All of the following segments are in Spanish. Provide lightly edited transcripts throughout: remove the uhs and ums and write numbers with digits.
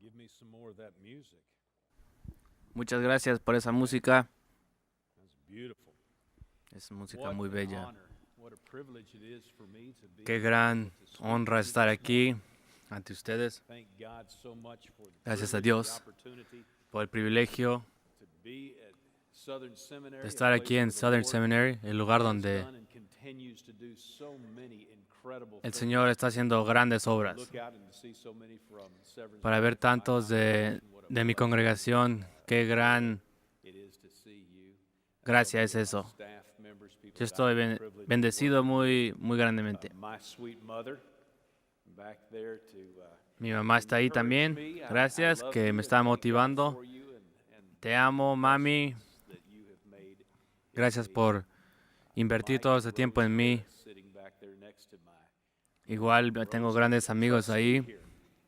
Give me some more of that music. Muchas gracias por esa música. That's beautiful. Es música What muy an bella. honor. What a privilege it is for me to be Qué gran able to speak honra to you estar this aquí morning. ante ustedes. Thank God so much for the Gracias a privilege and the Dios opportunity por el privilegio to be at Southern Seminary, de a estar place aquí where en the Southern Lord Seminary, el lugar has donde done and continues to do so many incredible el things. Señor está haciendo grandes To obras. look out and to see so many from Severn's Para ver Baptist, my tantos de congregation, what a mi blessing congregación, qué gran it is to see you. And so gracia many es of my eso. staff members, people Yo that I estoy have the privilege of bendecido working with. muy grandemente. My sweet mother back there to Mi mamá está ahí encourage también. me. I Gracias, love que you me and está thank God motivando. for you and Te amo, mami. investments that you have made in Gracias me. por invertir Mike todo ese tiempo en mí. Roseville sitting back there next to Igual tengo Rose, grandes who's a amigos trustee ahí, here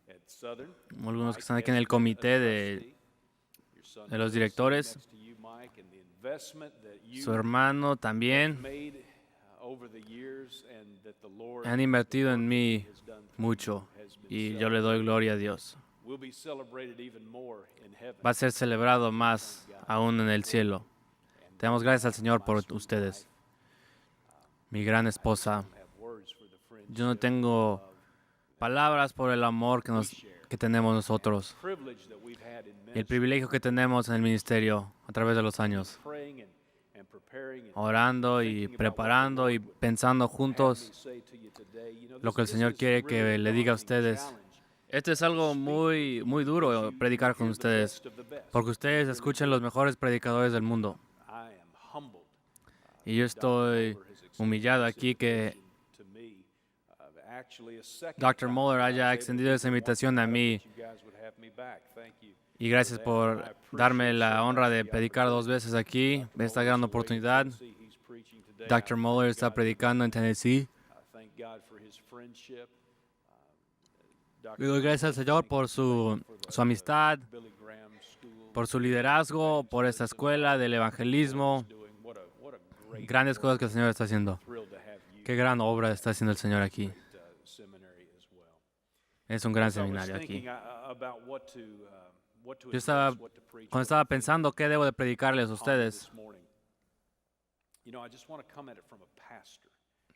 at Southern. algunos que Mike están aquí en has el been a comité trustee. Your son de los Bill sitting directores. next to you, Mike, and the investment that you Su hermano have también. made over the years and that the Lord Han invertido en work mí has done through mucho you has been y yo le doy celebrated. gloria a Dios. Will be celebrated even more in heaven. Va a ser celebrado más aún en el cielo. And Te damos gracias al Señor my por sweet ustedes. wife, Mi gran I just esposa. don't have words for the Yo no friendship, tengo love palabras por el amor we share. que tenemos And el nosotros privilege that we've had in y el ministry, privilegio que tenemos en el ministerio a través de los años, praying and preparing and orando y thinking about what the preparando y Lord would pensando have me juntos say to you today. You know, lo que el this Señor is quiere really que a le diga a daunting ustedes. challenge. Esto es algo muy duro predicar con ustedes, porque ustedes escuchan los mejores predicadores del mundo. I am humbled. Y yo estoy Dr. Moeller has extended humillado this aquí que invitation to me, actually a second Dr. time Moeller that I was haya able extendido to esa be here. invitación a I'm glad mí. that you guys would have me back. Thank you Y for gracias that. por And I darme appreciate la so honra much de the predicar dos opportunity. veces aquí, Dr. esta Moeller's gran away in oportunidad. Tennessee. He's preaching today. I Dr. thank Moeller está God for predicando en that. Tennessee. Thank God for his friendship. Dr. Le doy gracias al Moeller, Señor thank por you su for su amistad, the Billy Graham School. por su liderazgo, por esta escuela del evangelismo. What a great Grandes cosas work. que el Señor está haciendo. Thrilled to have you Qué gran obra está haciendo el Señor aquí. great, seminary as well. Es un gran So I was seminario aquí. thinking about what to Yo estaba, address, what to preach, cuando what estaba to think pensando qué debo de predicarles a on ustedes, this morning. You know, I just want to come at it from a pastor.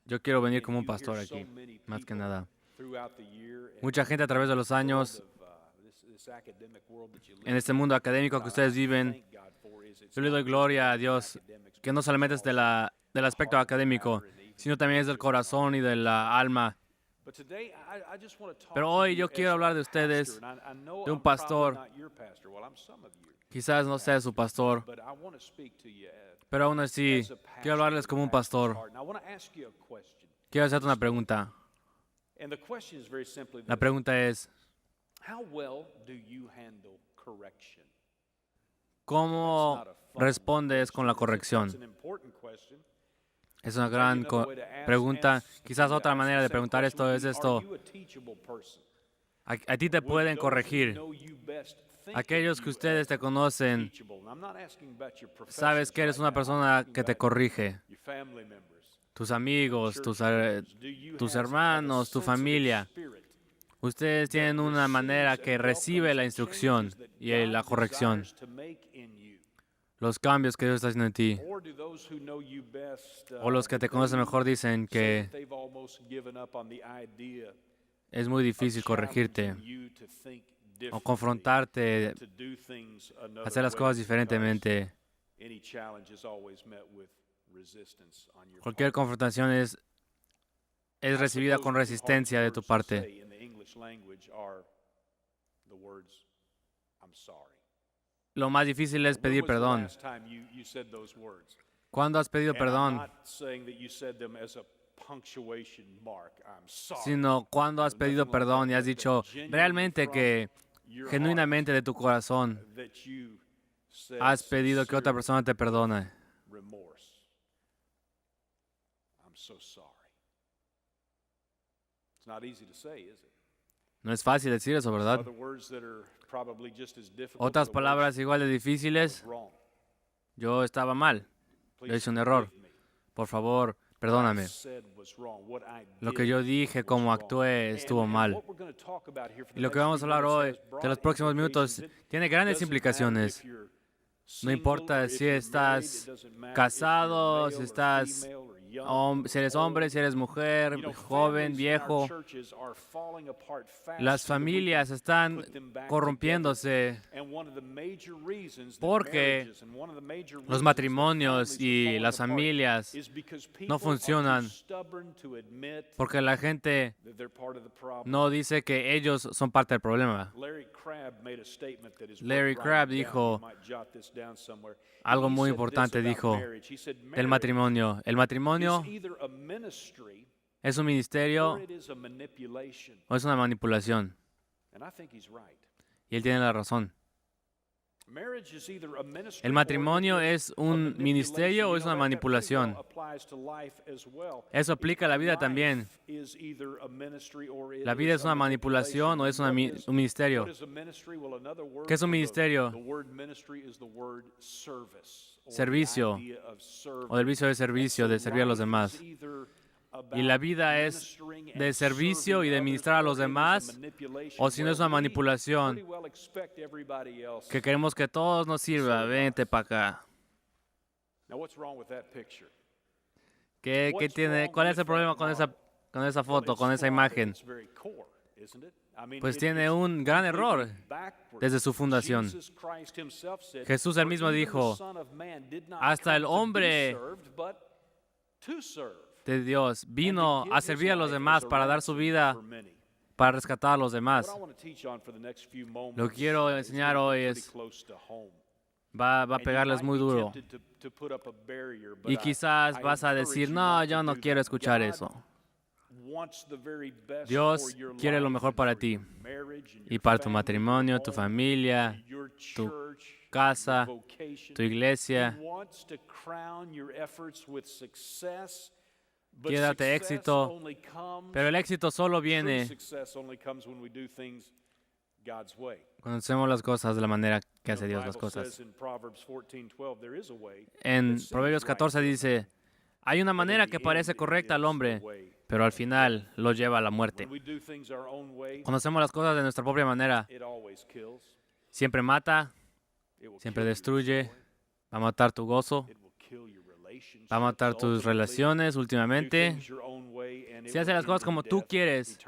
yo quiero venir And como un you hear pastor so aquí, many más que people nada. throughout the year and Mucha gente a través de los años, world of, this academic world that you live en este mundo académico que ustedes viven, thank God for is it's yo le not doy just gloria a about the Dios, academics, que no but solamente it's es de also del aspecto heart, académico, power, and even sino también es del corazón y de la alma. But today, I just want to talk Pero to hoy you yo as quiero a hablar de pastor, ustedes, and I know de un I'm probably pastor. not your pastor. Well, I'm some of you. Quizás no sea su pastor, But I want to speak to you pero aún así, as a pastor quiero hablarles with como un a pastor's pastor. heart. And I want to ask you a question. Quiero hacerte una pregunta. And the question is very simply La this. pregunta es, How well do you handle correction? ¿cómo That's not a fun respondes con la question, is it? That's corrección? an important question. Es una Maybe gran another way to ask- pregunta. ask- Quizás to otra ask manera the de same preguntar question esto would es be, esto. Are you a teachable person? A ti te Would pueden those who corregir. know you best think Aquellos of que you ustedes as te conocen, teachable? And I'm not asking about your sabes que eres professions una right now. I'm persona asking que te about corrige. your family members, Tus amigos, church tus members. Do you tus have a hermanos, tu sensitive familia. spirit Ustedes tienen that una manera receives que and recibe welcomes la the instrucción changes that y la God corrección, desires to make in you? los cambios que Dios está haciendo en ti. Or do those who know you best, O los que te conocen mejor dicen say que that they've almost given up on the idea es muy of difícil corregirte challenging you to think o differently, confrontarte, to do things another hacer las way, cosas because diferentemente. any challenge is always met with resistance on your Cualquier part. confrontación es I recibida suppose con the two resistencia de hardest tu words to parte. say in the English language are the words, "I'm sorry." Lo más difícil es When pedir was the perdón. last time you said those words? ¿Cuándo has pedido And I'm perdón? not saying that you said them as a punctuation mark. I'm sorry. Sino cuándo has No, pedido nothing like perdón that, y has but dicho genuinely realmente from que your genuinamente heart de tu corazón that you said has pedido que otra sincere persona te perdone. remorse. I'm so sorry. It's not easy to say, is it? No es fácil decir eso, ¿verdad? Other words that are probably just as difficult. Otras the words, palabras igual de "I difíciles. was wrong. Yo estaba mal. Please hice un error. forgive me." Por favor, perdóname. Lo que yo dije, cómo actué, estuvo mal. Y lo que vamos a hablar hoy, de los próximos minutos, tiene grandes implicaciones. No importa si estás casado, si eres hombre, si eres mujer, joven, viejo. Las familias están corrompiéndose porque los matrimonios y las familias no funcionan porque la gente no dice que ellos son parte del problema. Larry Crabb dijo algo muy importante, dijo, del matrimonio. El matrimonio es un ministerio o es una manipulación. Y él tiene la razón. El matrimonio es un ministerio o es una manipulación. Eso aplica a la vida también. La vida es una manipulación o es un ministerio. ¿Qué es un ministerio? Servicio o del vicio de servicio, de servir a los demás. Y la vida es de servicio y de ministrar a los demás, o si no es una manipulación, que queremos que todos nos sirva, vente para acá. ¿Qué tiene? ¿Cuál es el problema con esa foto, con esa imagen? Pues tiene un gran error desde su fundación. Jesús él mismo dijo, hasta el hombre de Dios vino a servir a los demás para dar su vida para rescatar a los demás. Lo que quiero enseñar hoy va a pegarles muy duro. Y quizás vas a decir, no, yo no quiero escuchar eso. Dios quiere lo mejor para ti y para tu matrimonio, tu familia, tu casa, tu iglesia. Quiere darte éxito, pero el éxito solo viene cuando hacemos las cosas de la manera que hace Dios las cosas. En Proverbios 14 dice, hay una manera que parece correcta al hombre, pero al final lo lleva a la muerte. Cuando hacemos las cosas de nuestra propia manera, siempre mata, siempre destruye, va a matar tu gozo, va a matar tus relaciones últimamente. Si haces las cosas como tú quieres,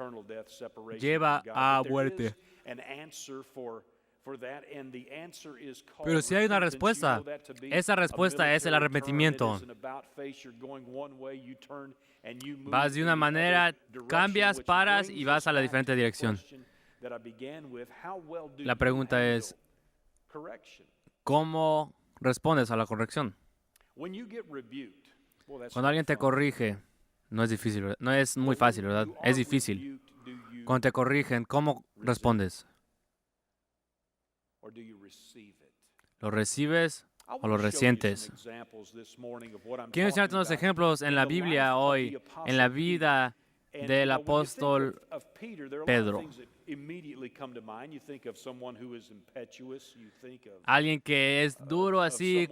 lleva a muerte. Pero si hay una respuesta, esa respuesta es el arrepentimiento. Vas de una manera, cambias, paras y vas a la diferente dirección. La pregunta es, ¿cómo respondes a la corrección? Cuando alguien te corrige, no es difícil, ¿verdad? No es muy fácil, ¿verdad? Es difícil. Cuando te corrigen, ¿cómo respondes? ¿Lo recibes o lo resientes? Quiero enseñarte unos ejemplos en la Biblia hoy, en la vida del apóstol Pedro. Alguien que es duro así,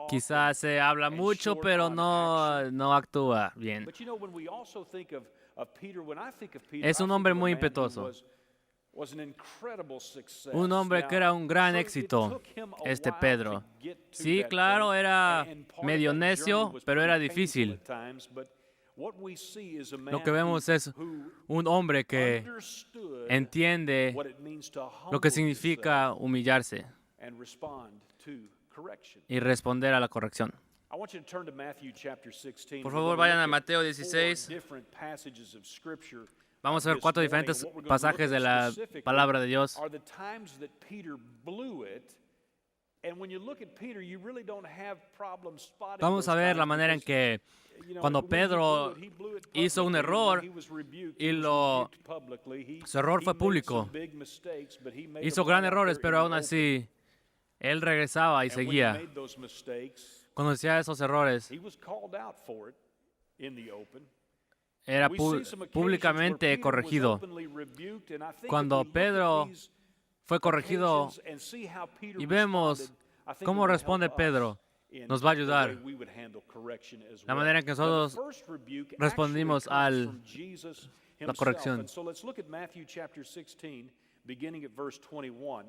quizás se habla mucho, pero no actúa bien. Es un hombre muy impetuoso. Un hombre que era un gran éxito, Pedro. Sí, claro, era medio necio, pero era difícil. Lo que vemos es un hombre que entiende lo que significa humillarse y responder a la corrección. Por favor, vayan a Mateo 16. Vamos a ver 4 diferentes pasajes de la palabra de Dios. Vamos a ver la manera en que cuando Pedro hizo un error y su error fue público. Hizo grandes errores, pero aún así él regresaba y seguía. Cuando hacía esos errores, era públicamente corregido. Cuando Pedro fue corregido y vemos cómo responde Pedro, nos va a ayudar. La manera en que nosotros respondimos a la corrección.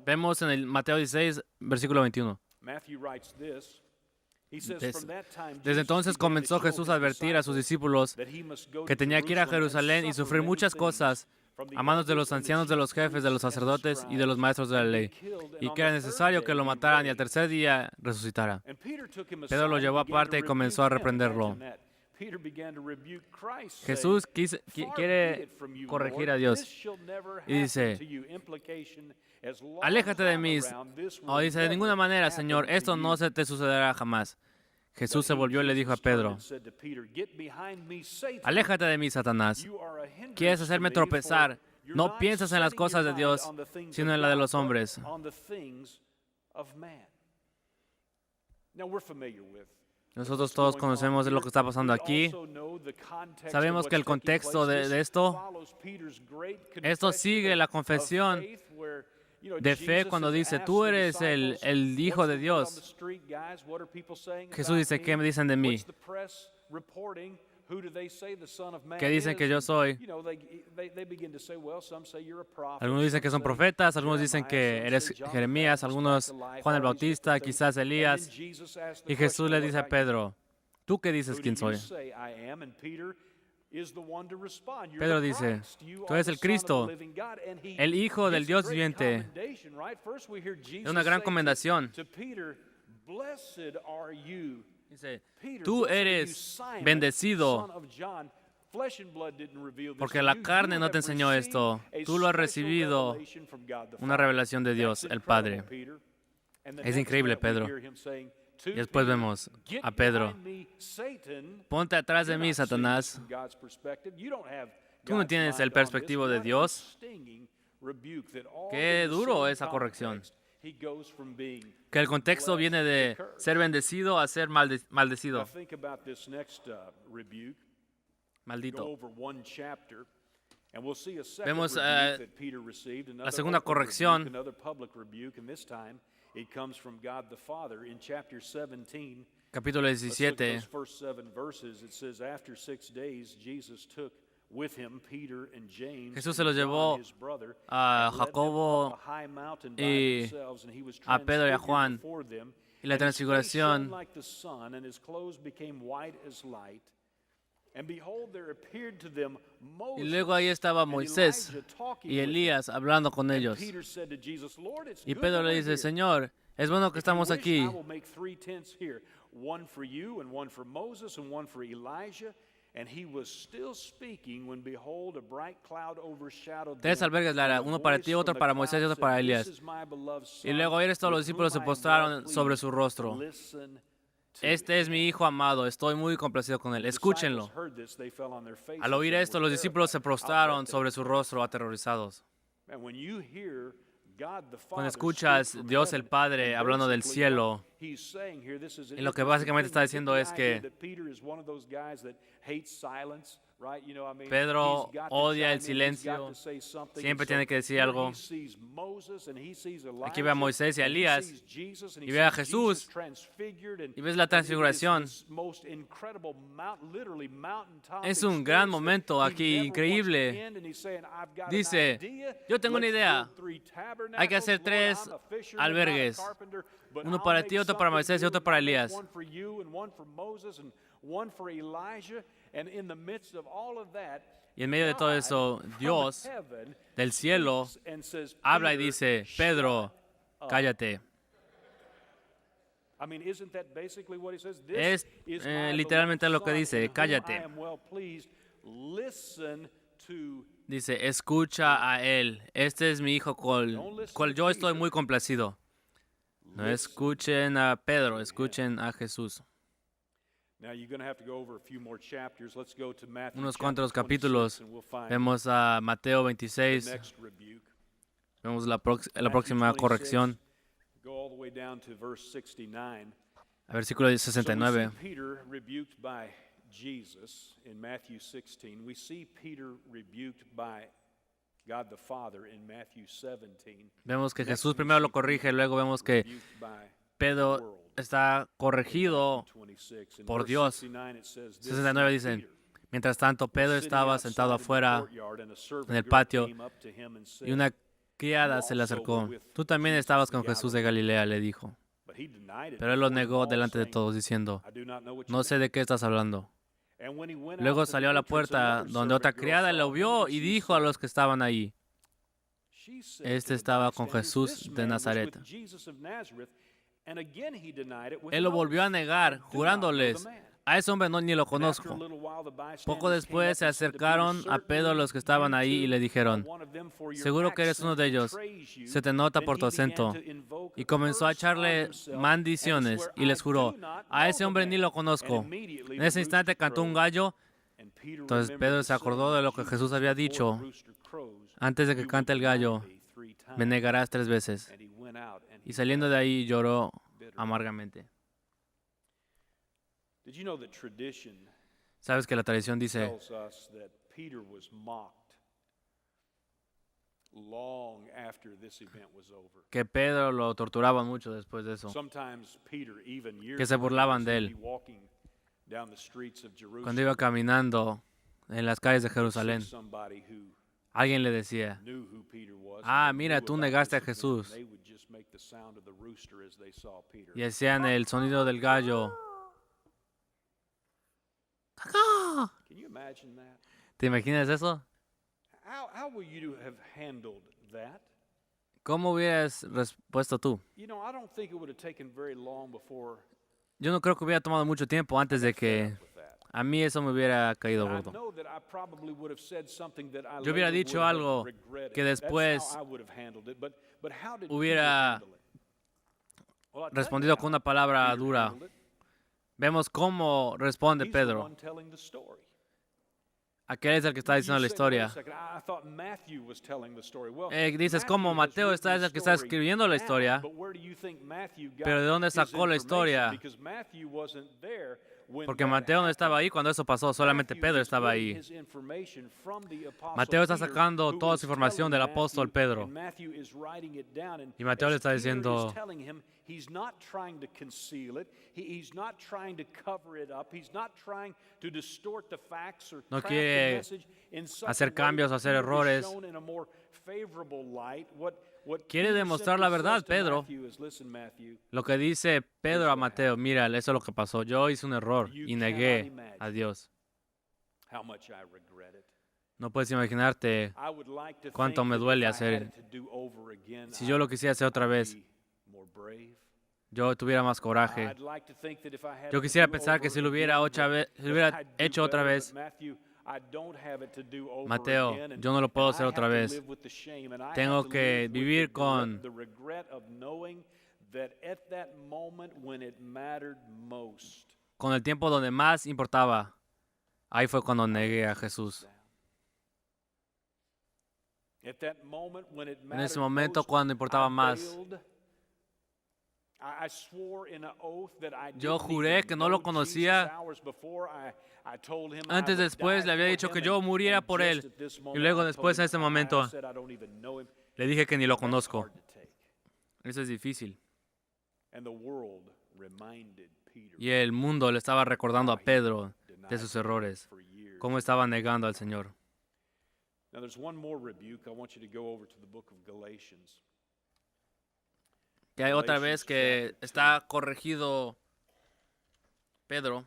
Vemos en el Mateo 16, versículo 21. Desde entonces comenzó Jesús a advertir a sus discípulos que tenía que ir a Jerusalén y sufrir muchas cosas a manos de los ancianos, de los jefes, de los sacerdotes y de los maestros de la ley, y que era necesario que lo mataran y al tercer día resucitara. Pedro lo llevó aparte y comenzó a reprenderlo. Jesús quiere corregir a Dios y dice: aléjate de mí. O dice: de ninguna manera, Señor, esto no se te sucederá jamás. Jesús se volvió y le dijo a Pedro: aléjate de mí, Satanás. Quieres hacerme tropezar. No piensas en las cosas de Dios, sino en la de los hombres. Nosotros todos conocemos lo que está pasando aquí. Sabemos que el contexto de esto sigue la confesión de fe cuando dice: tú eres el Hijo de Dios. Jesús dice: ¿qué me dicen de mí? ¿Qué dicen que yo soy? Algunos dicen que son profetas, algunos dicen que eres Jeremías, algunos Juan el Bautista, quizás Elías. Y Jesús le dice a Pedro: ¿tú qué dices quién soy? Pedro dice: tú eres el Cristo, el Hijo del Dios viviente. Es una gran comendación. Dice: tú eres bendecido, porque la carne no te enseñó esto. Tú lo has recibido, una revelación de Dios, el Padre. Es increíble, Pedro. Y después vemos a Pedro: ponte atrás de mí, Satanás. Tú no tienes el perspectivo de Dios. Qué duro esa corrección. Que el contexto viene de ser bendecido a ser maldecido. Maldito. Vemos la segunda corrección. Capítulo 17. Jesús se los llevó a Jacobo y a Pedro y a Juan. Y la transfiguración. Y luego ahí estaba Moisés y Elías hablando con ellos. Y Pedro le dice: Señor, es bueno que estamos aquí. Tres albergues le hará, uno para ti, otro para Moisés y otro para Elías. Y luego oír esto, los discípulos se postraron sobre su rostro. Este es mi Hijo amado, estoy muy complacido con él. Escúchenlo. Al oír esto, los discípulos se postraron sobre su rostro, aterrorizados. Cuando escuchas Dios el Padre hablando del cielo, y lo que básicamente está diciendo es que Pedro odia el silencio, siempre tiene que decir algo. Aquí ve a Moisés y a Elías, y ve a Jesús, y ves la transfiguración. Es un gran momento aquí, increíble. Dice: yo tengo una idea. Hay que hacer 3 albergues. Uno para ti, otro para Moisés y otro para Elías. Y en medio de todo eso, Dios del cielo habla y dice: Pedro, cállate. Es literalmente lo que dice: cállate. Dice: escucha a él. Este es mi hijo cual yo estoy muy complacido. No escuchen a Pedro, escuchen a Jesús. Unos cuantos capítulos. Vemos a Mateo 26. Vemos la próxima corrección. A versículo 69. Jesus in Matthew 16. We see Peter rebuked by God the Father in Matthew 17. Vemos que Jesús primero lo corrige, luego vemos que Pedro está corregido por Dios. 69 dice, mientras tanto, Pedro estaba sentado afuera en el patio y una criada se le acercó. Tú también estabas con Jesús de Galilea, le dijo. Pero él lo negó delante de todos, diciendo, no sé de qué estás hablando. Luego salió a la puerta, donde otra criada lo vio y dijo a los que estaban ahí, este estaba con Jesús de Nazaret. Él lo volvió a negar, jurándoles, a ese hombre ni lo conozco. Poco después se acercaron a Pedro los que estaban ahí y le dijeron, seguro que eres uno de ellos, se te nota por tu acento. Y comenzó a echarle maldiciones y les juró, a ese hombre ni lo conozco. En ese instante cantó un gallo. Entonces Pedro se acordó de lo que Jesús había dicho, antes de que cante el gallo, me negarás 3 veces. Y saliendo de ahí lloró amargamente. ¿Sabes que la tradición dice que Pedro lo torturaban mucho después de eso? Que se burlaban de él. Cuando iba caminando en las calles de Jerusalén, alguien le decía, mira, tú negaste a Jesús. Y hacían el sonido del gallo. ¿Te imaginas eso? ¿Cómo hubieras respuesto tú? Yo no creo que hubiera tomado mucho tiempo antes de que a mí eso me hubiera caído gordo. Yo hubiera dicho algo que después hubiera respondido con una palabra dura. Vemos cómo responde Pedro. Aquel es el que está diciendo la historia. Dices, ¿cómo Mateo es el que está escribiendo la historia? Pero ¿de dónde sacó la historia? Porque Mateo no estaba ahí cuando eso pasó, solamente Pedro estaba ahí. Mateo está sacando toda su información del apóstol Pedro. Y Mateo le está diciendo, no quiere hacer cambios o hacer errores. Quiere demostrar la verdad, Pedro. Lo que dice Pedro a Mateo, mira, eso es lo que pasó. Yo hice un error y negué a Dios. No puedes imaginarte cuánto me duele hacer. Si yo lo quisiera hacer otra vez, yo tuviera más coraje. Yo quisiera pensar que si lo hubiera hecho otra vez, Mateo, yo no lo puedo hacer otra vez. Tengo que vivir con el tiempo donde más importaba. Ahí fue cuando negué a Jesús. En ese momento cuando importaba más, yo juré que no lo conocía. Antes después le había dicho que yo muriera por él. Y luego después, en ese momento, le dije que ni lo conozco. Eso es difícil. Y el mundo le estaba recordando a Pedro de sus errores, cómo estaba negando al Señor. Que hay otra vez que está corregido Pedro.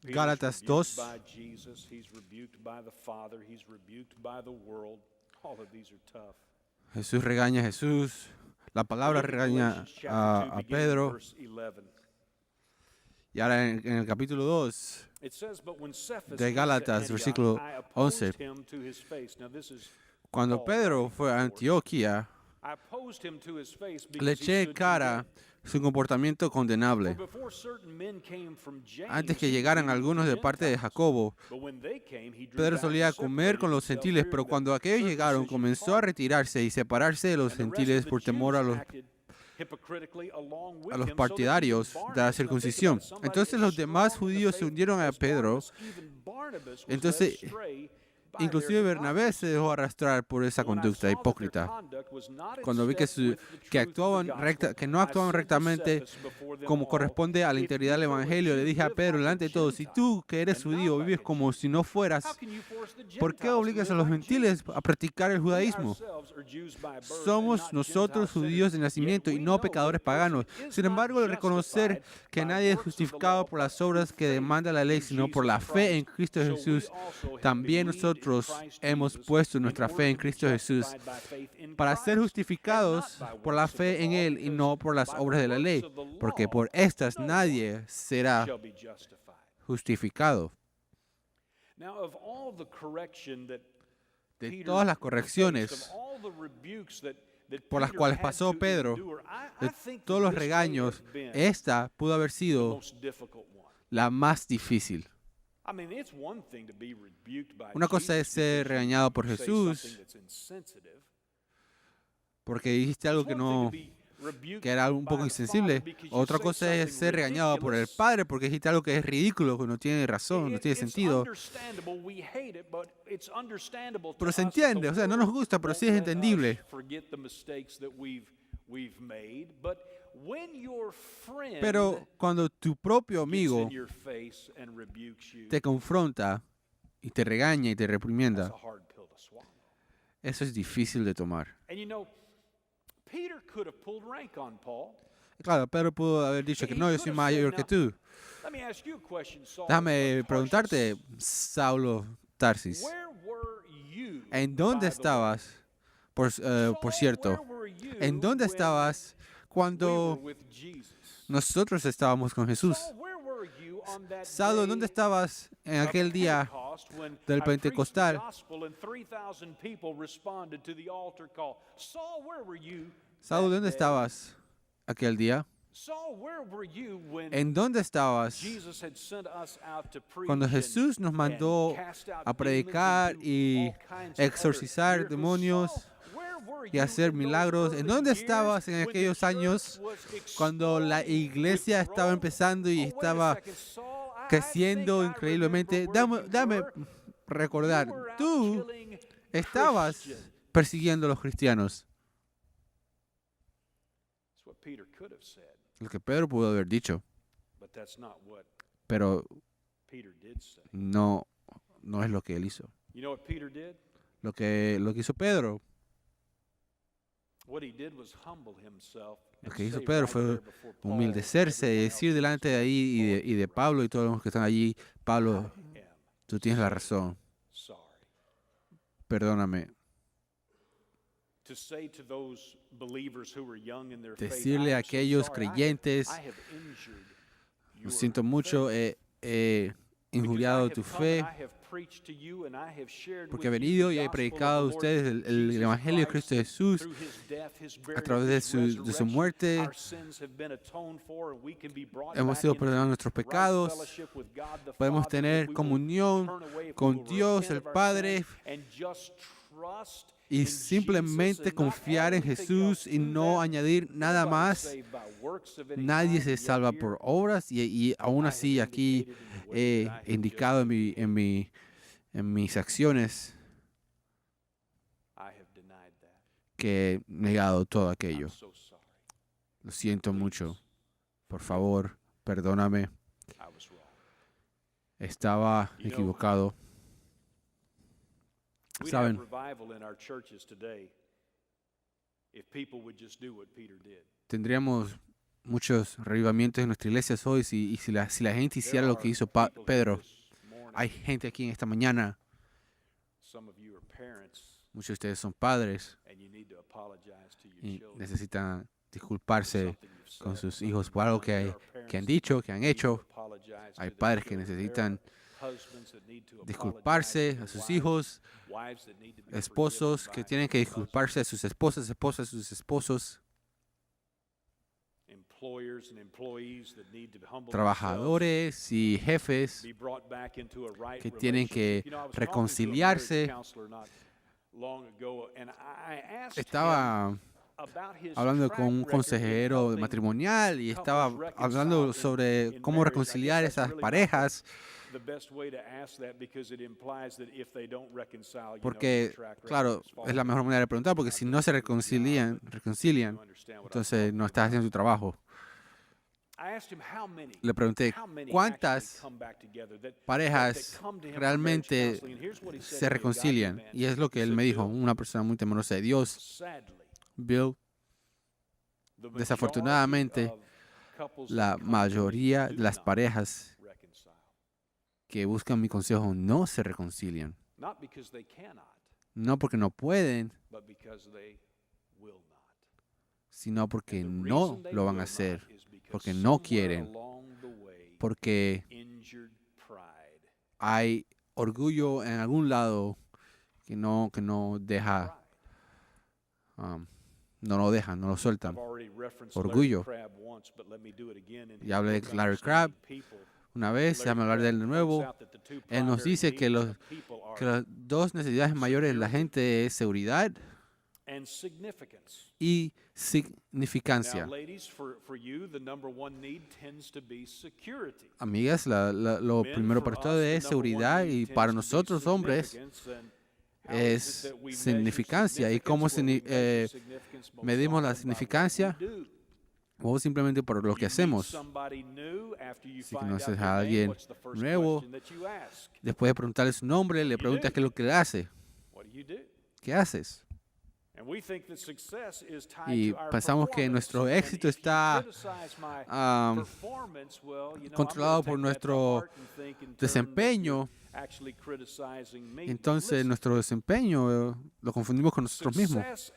Gálatas 2. Jesús regaña a Jesús. La palabra regaña a Pedro. Y ahora en el capítulo 2 de Gálatas, versículo 11. Cuando Pedro fue a Antioquía, le eché en cara su comportamiento condenable. Antes que llegaran algunos de parte de Jacobo, Pedro solía comer con los gentiles, pero cuando aquellos llegaron, comenzó a retirarse y separarse de los gentiles por temor a los partidarios de la circuncisión. Entonces los demás judíos se unieron a Pedro. Entonces Inclusive Bernabé se dejó arrastrar por esa conducta hipócrita. Cuando vi que no actuaban rectamente como corresponde a la integridad del Evangelio, le dije a Pedro, delante de todos, si tú que eres judío vives como si no fueras, ¿por qué obligas a los gentiles a practicar el judaísmo? Somos nosotros judíos de nacimiento y no pecadores paganos. Sin embargo, al reconocer que nadie es justificado por las obras que demanda la ley, sino por la fe en Cristo Jesús, también nosotros hemos puesto nuestra fe en Cristo Jesús para ser justificados por la fe en Él y no por las obras de la ley, porque por estas nadie será justificado. De todas las correcciones por las cuales pasó Pedro, de todos los regaños, esta pudo haber sido la más difícil. Una cosa es ser regañado por Jesús porque dijiste algo que era un poco insensible. Otra cosa es ser regañado por el Padre porque dijiste algo que es ridículo, que no tiene razón, no tiene sentido. Pero se entiende, o sea, no nos gusta, pero sí es entendible. Pero cuando tu propio amigo te confronta y te regaña y te reprimienda, eso es difícil de tomar. Claro, Pedro pudo haber dicho que no, yo soy mayor que tú. Déjame preguntarte, Saulo Tarsis, ¿en dónde estabas, por cierto, en dónde estabas cuando nosotros estábamos con Jesús? Saulo, ¿dónde estabas en aquel día del Pentecostal? Saulo, ¿dónde estabas aquel día? ¿En dónde estabas cuando Jesús nos mandó a predicar y exorcizar demonios y hacer milagros? ¿En dónde estabas en aquellos años cuando la iglesia estaba empezando y estaba creciendo increíblemente? Dame recordar, tú estabas persiguiendo a los cristianos. Lo que Pedro pudo haber dicho, pero no es lo que él hizo. Lo que hizo Pedro, fue humildecerse y decir delante de ahí y de Pablo y todos los que están allí, Pablo, tú tienes la razón, perdóname. Decirle a aquellos creyentes, lo siento mucho, he injuriado tu fe, porque he venido y he predicado a ustedes el Evangelio de Cristo Jesús a través de su muerte. Hemos sido perdonados nuestros pecados, podemos tener comunión con Dios el Padre y simplemente confiar en Jesús y no añadir nada más. Nadie se salva por obras y aún así aquí he indicado en mis acciones que he negado todo aquello. Lo siento mucho. Por favor, perdóname. Estaba equivocado. ¿Saben? Tendríamos muchos revivamientos en nuestra iglesia hoy si la gente hiciera lo que hizo Pedro. Hay gente aquí en esta mañana. Muchos de ustedes son padres y necesitan disculparse con sus hijos por algo que han dicho, que han hecho. Hay padres que necesitan disculparse a sus hijos, esposos que tienen que disculparse a sus esposas, esposas a sus esposos, trabajadores y jefes que tienen que reconciliarse. Estaba hablando con un consejero matrimonial y estaba hablando sobre cómo reconciliar esas parejas Porque, claro, es la mejor manera de preguntar, porque si no se reconcilian, entonces no estás haciendo tu trabajo. Le pregunté, ¿cuántas parejas realmente se reconcilian? Y es lo que él me dijo, una persona muy temerosa de Dios. Bill, desafortunadamente, la mayoría de las parejas que buscan mi consejo no se reconcilian. No porque no pueden, sino porque no lo van a hacer, porque no quieren, porque hay orgullo en algún lado que no deja, no lo dejan, no lo sueltan. Orgullo. Ya hablé de Larry Crabb una vez, déjame hablar de él de nuevo. Él nos dice que las dos necesidades mayores de la gente es seguridad y significancia. Amigas, lo primero para ustedes es seguridad y para nosotros hombres es significancia. ¿Y cómo medimos la significancia? O simplemente por lo que hacemos. Si conoces a alguien nuevo, después de preguntarle su nombre, le preguntas qué es lo que le hace. ¿Qué haces? Y pensamos que nuestro éxito está controlado por nuestro desempeño. Entonces nuestro desempeño lo confundimos con nosotros mismos.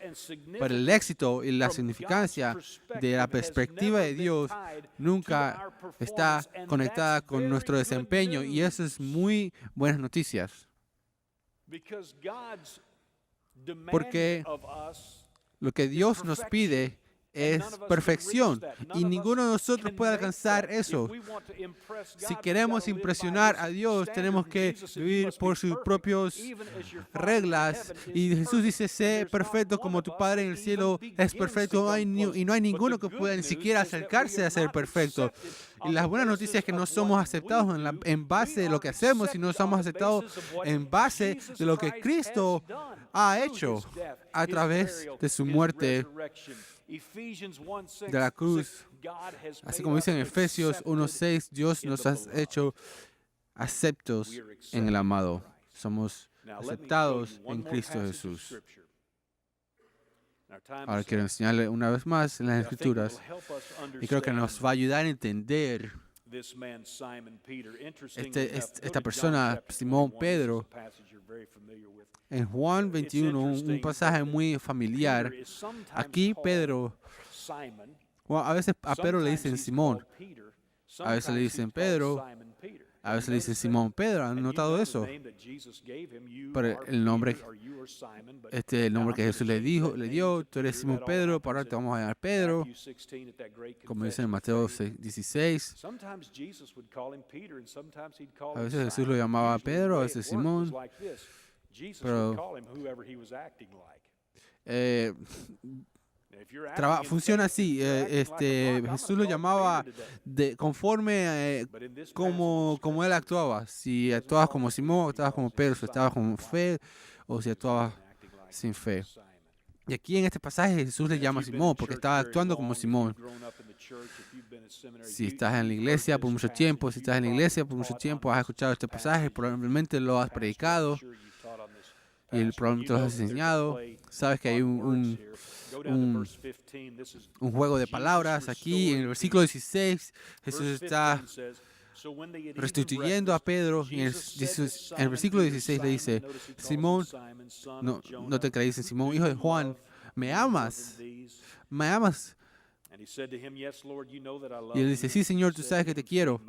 Pero el éxito y la significancia de la perspectiva de Dios nunca está conectada con nuestro desempeño, y eso es muy buenas noticias. Porque lo que Dios nos pide es perfección, y ninguno de nosotros puede alcanzar eso. Si queremos impresionar a Dios, tenemos que vivir por sus propias reglas. Y Jesús dice, sé perfecto como tu Padre en el cielo es perfecto, y no hay ninguno que pueda ni siquiera acercarse a ser perfecto. Y las buenas noticias es que no somos aceptados en base de lo que hacemos, sino somos aceptados en base de lo que Cristo ha hecho a través de su muerte de la cruz. Así como dice en Efesios 1:6, Dios nos ha hecho aceptos en el amado. Somos aceptados en Cristo Jesús. Ahora quiero enseñarle una vez más en las Escrituras, y creo que nos va a ayudar a entender esta persona, Simón Pedro. En Juan 21, un pasaje muy familiar. Aquí Pedro, a veces a Pedro le dicen Simón, a veces le dicen Pedro, a veces le dicen Simón Pedro. ¿Han notado eso? Pero el nombre que Jesús le dio, tú eres Simón Pedro, para ahora te vamos a llamar Pedro, como dice en Mateo 16. A veces Jesús lo llamaba Pedro, a veces Simón. Pero funciona así. Jesús lo llamaba conforme como él actuaba. Si actuabas como Simón, actuabas como Pedro, si actuabas con fe o si actuabas sin fe. Y aquí en este pasaje Jesús le llama Simón porque estaba actuando como Simón. Si estás en la iglesia por mucho tiempo, has escuchado este pasaje, probablemente lo has predicado y probablemente lo has enseñado. Sabes que hay un juego de palabras aquí. En el versículo 16, Jesús está restituyendo a Pedro, y en el versículo 16 le dice, Simón, no te creíste, Simón, hijo de Juan, ¿me amas? ¿Me amas? Y él dice, sí, Señor, tú sabes que te quiero.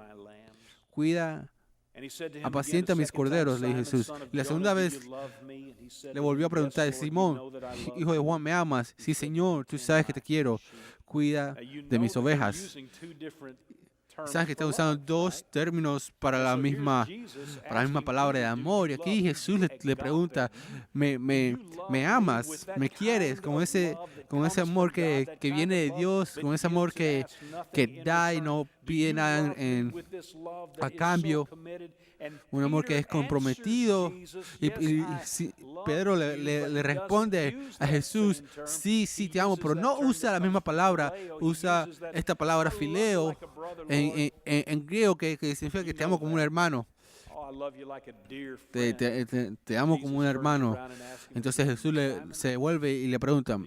Cuida, apacienta mis corderos, le dijo Jesús. Y la segunda vez le volvió a preguntar, Simón, hijo de Juan, ¿me amas? Sí, Señor, tú sabes que te quiero. Cuida de mis ovejas. Sabes que está usando dos términos para la misma palabra de amor. Y aquí Jesús le pregunta, ¿me amas? ¿Me quieres? Con ese amor que viene de Dios, con ese amor que da y no pide nada a cambio, un amor que es comprometido. Y Pedro le responde a Jesús, sí, sí, te amo, pero no usa la misma palabra, usa esta palabra fileo en griego que significa que te amo como un hermano. Te amo como un hermano. Entonces Jesús se vuelve y le pregunta,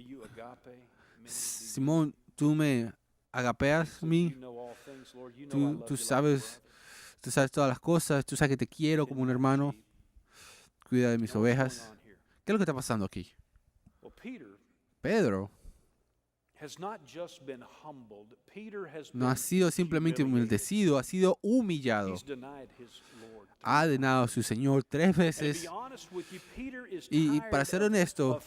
Simón, ¿tú me agapeas a mí? Tú sabes todas las cosas, tú sabes que te quiero como un hermano, cuida de mis ovejas. ¿Qué es lo que está pasando aquí? Pedro no ha sido simplemente humildecido, ha sido humillado. Ha denegado a su Señor 3 veces. Y para ser honesto,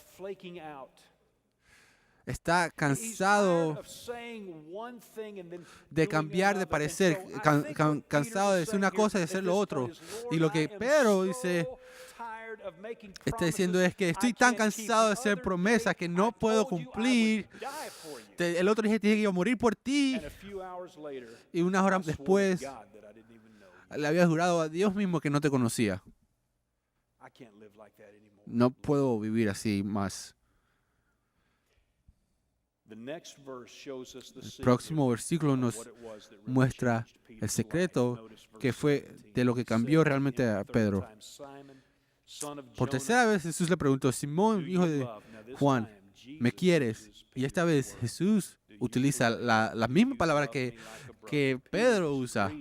está cansado de cambiar de parecer, cansado de decir una cosa y de hacer lo otro. Y lo que Pedro está diciendo es que estoy tan cansado de hacer promesas que no puedo cumplir. El otro dije que iba a morir por ti. Y unas horas después le había jurado a Dios mismo que no te conocía. No puedo vivir así más. El próximo versículo nos muestra el secreto que fue de lo que cambió realmente a Pedro. Por tercera vez Jesús le preguntó, Simón, hijo de Juan, ¿me quieres? Y esta vez Jesús utiliza la misma palabra que Pedro usa.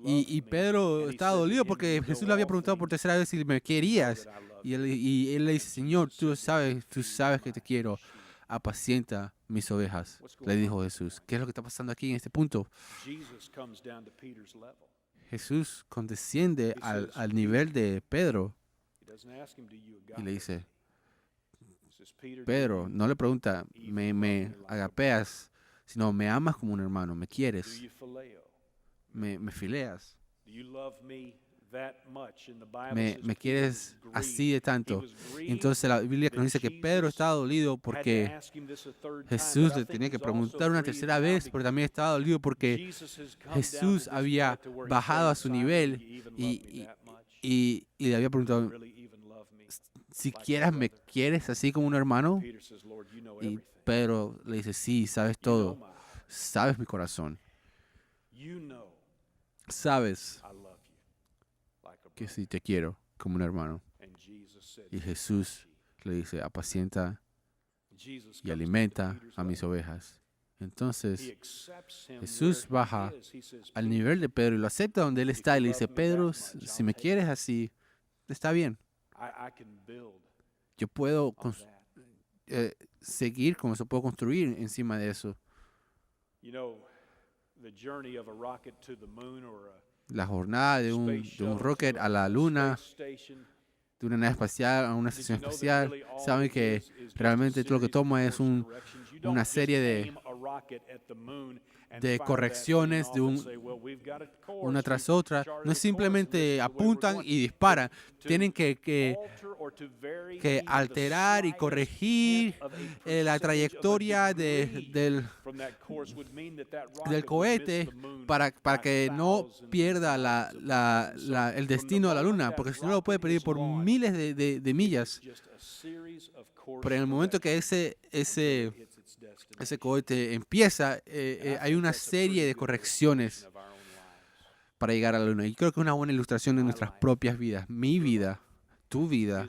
Y Pedro estaba dolido porque Jesús le había preguntado por tercera vez si me querías. Y él le dice, Señor, tú sabes que te quiero. Apacienta mis ovejas, le dijo Jesús. ¿Qué es lo que está pasando aquí en este punto? Jesús condesciende al nivel de Pedro y le dice, Pedro, no le pregunta, ¿me agapeas? Sino, ¿me amas como un hermano? ¿Me quieres? ¿Me fileas? ¿Me quieres así de tanto? Entonces la Biblia nos dice que Pedro estaba dolido porque Jesús le tenía que preguntar una tercera vez, pero también estaba dolido porque Jesús había bajado a su nivel y le había preguntado, ¿siquiera me quieres así como un hermano? Y Pedro le dice, sí, sabes todo, sabes mi corazón, sabes que sí te quiero como un hermano. Y Jesús le dice, apacienta y alimenta a mis ovejas. Entonces Jesús baja al nivel de Pedro y lo acepta donde él está y le dice, Pedro, si me quieres así, está bien. Yo puedo seguir como se puedo construir encima de eso. La jornada de un rocket a la luna, de una nave espacial a una estación espacial, saben que realmente todo lo que toma es una serie de correcciones de una tras otra. No es simplemente apuntan y disparan. Tienen que alterar y corregir la trayectoria del cohete para que no pierda el destino a la luna, porque si no lo puede perder por miles de millas. Pero en el momento que ese cohete empieza, hay una serie de correcciones para llegar a la luna. Y creo que es una buena ilustración de nuestras propias vidas. Mi vida, tu vida,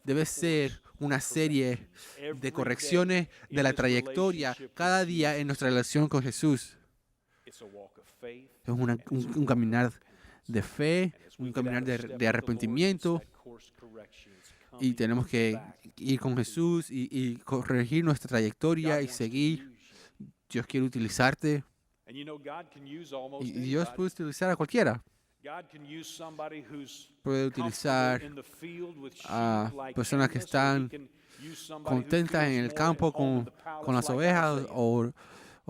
debe ser una serie de correcciones de la trayectoria cada día en nuestra relación con Jesús. Es un caminar de fe, un caminar de arrepentimiento. Y tenemos que ir con Jesús y corregir nuestra trayectoria y seguir. Dios quiere utilizarte. Y Dios puede utilizar a cualquiera. Puede utilizar a personas que están contentas en el campo con las ovejas o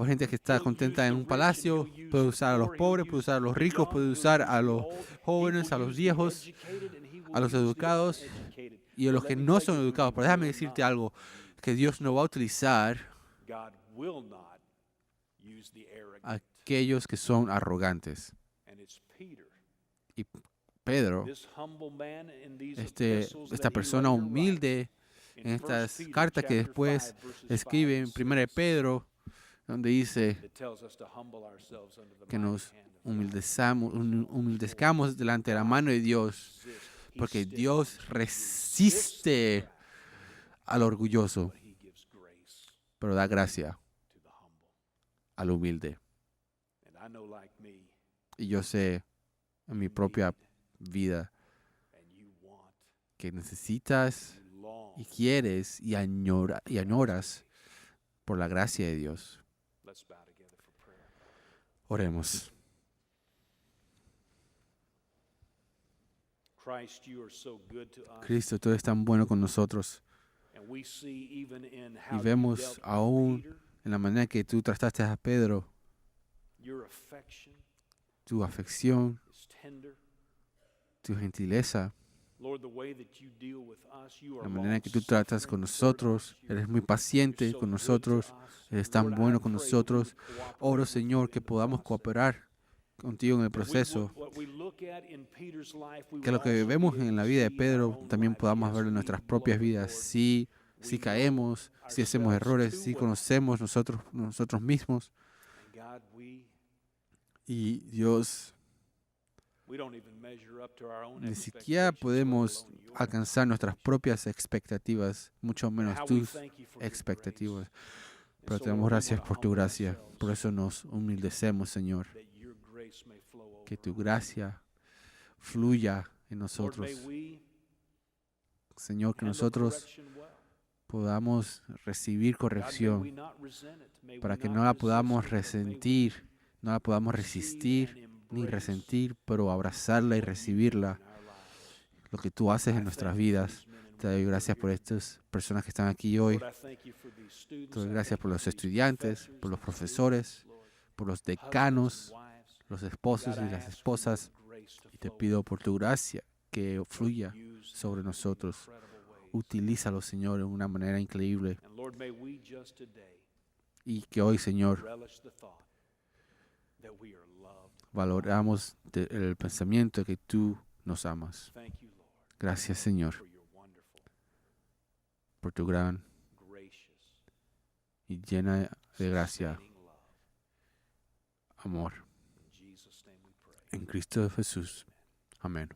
gente que está contenta en un palacio. Puede usar a los pobres, puede usar a los ricos, puede usar a los jóvenes, a los viejos, a los educados y a los que no son educados. Pero déjame decirte algo, que Dios no va a utilizar will not use the arrogant. aquellos que son arrogantes. And it's Peter, Y Pedro, this humble man in these epistles esta that he persona later humilde writes. en In estas 1 Peter cartas que chapter después 5, verses escribe 5 en and 1 de 6, Pedro, donde dice it tells us to humble ourselves under the que mighty nos hand of God. humildezcamos delante de la mano de Dios, He porque stiffens, Dios he resiste al orgulloso, but he gives grace pero da gracia to the humble. al humilde. And I know, like me, Y yo sé en mi propia vida and you want, que necesitas you long. y quieres y añoras por la gracia de Dios. Let's bow together for prayer. Oremos. Christ, you are so good to us. Cristo, tú eres tan bueno con nosotros. And we see even in Y how you vemos dealt with aún Peter, en la manera que tú trataste a Pedro, your affection tu afección, is tender. tu gentileza, Lord, the way that you deal with us, you are la manera que tú long-suffering tratas con towards nosotros. us. Eres muy You're paciente so con good nosotros. to us. Eres Lord, tan I bueno con pray that we nosotros. would cooperate Oro, with you Señor, que in the podamos process. cooperar contigo en el That we proceso. would- what we look at in Peter's life, we Que would lo que also vemos be able en la to vida de see in our Pedro own también lives. podamos Yes, verlo en we nuestras blow propias it, vidas. Lord. Si We caemos, know si hacemos ourselves errores, too si well. conocemos nosotros mismos. And God, Y Dios, we don't even measure up to our own ni siquiera expectations, let podemos alone yours. alcanzar nuestras propias expectativas, mucho But menos how we tus thank you for your expectativas. grace. And Pero so, te damos Lord, we gracias wanna por tu humble gracia. ourselves Por eso nos humildecemos, Señor. that your grace may flow Que over tu us. gracia fluya en Lord, nosotros. may we Señor, que handle nosotros correction well. podamos recibir God, may we corrección not resent it. May para we que not no la resist podamos it, but may we resentir, no la podamos receive resistir and ni embrace resentir, pero abrazarla y what you do recibirla, in our lives. lo que tú haces I en nuestras thank you for vidas. these men and Te doy women gracias who por are here. estas personas que están aquí hoy. Lord, I thank you for these students. Te doy I gracias thank por you los for these estudiantes, professors por los and profesores, students, Lord. por los Husbands decanos, and wives. los esposos God, y I las ask for esposas. your grace to Y te flow pido over por tu gracia que them. fluya Use them sobre in nosotros. incredible ways. Utilízalo, Señor, en una manera increíble. And Lord, may we just today Y que hoy, Señor, relish the thought that we are loved. valoramos el pensamiento de que tú nos amas. Thank you, Lord, Gracias, Señor, for your wonderful, por tu gran gracious, y llena de gracia, sustaining love. amor. In Jesus' name we pray. En Cristo Jesús. Amén.